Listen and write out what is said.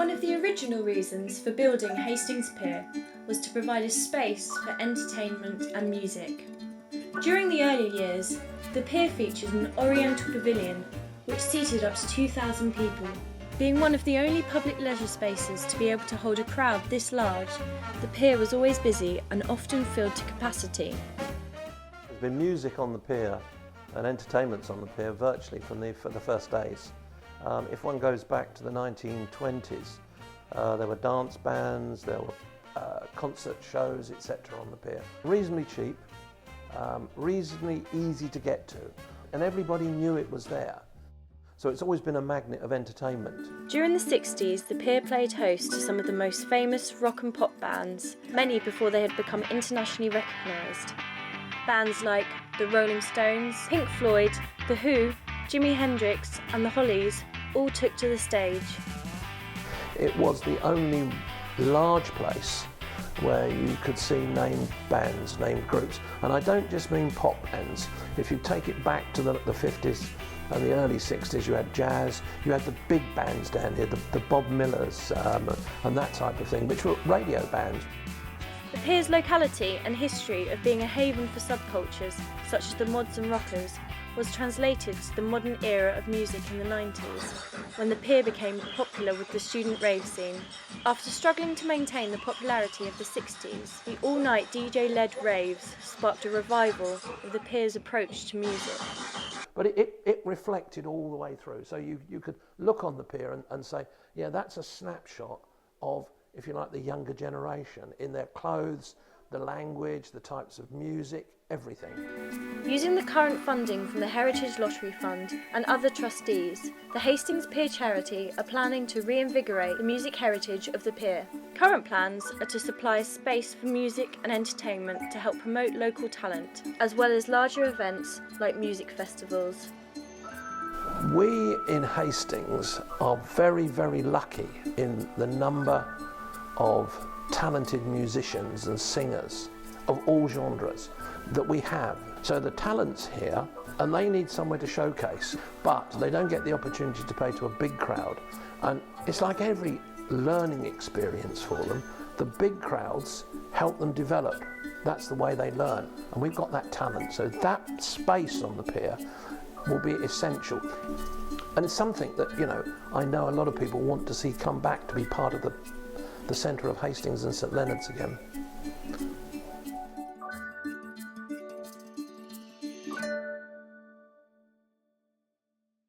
One of the original reasons for building Hastings Pier was to provide a space for entertainment and music. During the early years, the pier featured an oriental pavilion which seated up to 2,000 people. Being one of the only public leisure spaces to be able to hold a crowd this large, the pier was always busy and often filled to capacity. There's been music on the pier and entertainments on the pier virtually from the first days. If one goes back to the 1920s, there were dance bands, there were concert shows, etc. on the pier. Reasonably cheap, reasonably easy to get to, and everybody knew it was there. So it's always been a magnet of entertainment. During the 60s, the pier played host to some of the most famous rock and pop bands, many before they had become internationally recognised. Bands like the Rolling Stones, Pink Floyd, The Who, Jimi Hendrix and the Hollies all took to the stage. It was the only large place where you could see named bands, named groups. And I don't just mean pop bands. If you take it back to the 50s and the early 60s, you had jazz, you had the big bands down here, the Bob Millers and that type of thing, which were radio bands. The pier's locality and history of being a haven for subcultures, such as the mods and rockers, was translated to the modern era of music in the 90s, when the pier became popular with the student rave scene. After struggling to maintain the popularity of the 60s, the all-night DJ-led raves sparked a revival of the pier's approach to music. But it reflected all the way through. So you could look on the pier and say, yeah, that's a snapshot of, if you like, the younger generation in their clothes, the language, the types of music, everything. Using the current funding from the Heritage Lottery Fund and other trustees, the Hastings Pier Charity are planning to reinvigorate the music heritage of the pier. Current plans are to supply a space for music and entertainment to help promote local talent, as well as larger events like music festivals. We in Hastings are very, very lucky in the number of talented musicians and singers of all genres that we have. So the talent's here and they need somewhere to showcase, but they don't get the opportunity to play to a big crowd. And it's like every learning experience for them. The big crowds help them develop. That's the way they learn. And we've got that talent. So that space on the pier will be essential. And it's something that, you know, I know a lot of people want to see come back to be part of the centre of Hastings and St Leonard's again.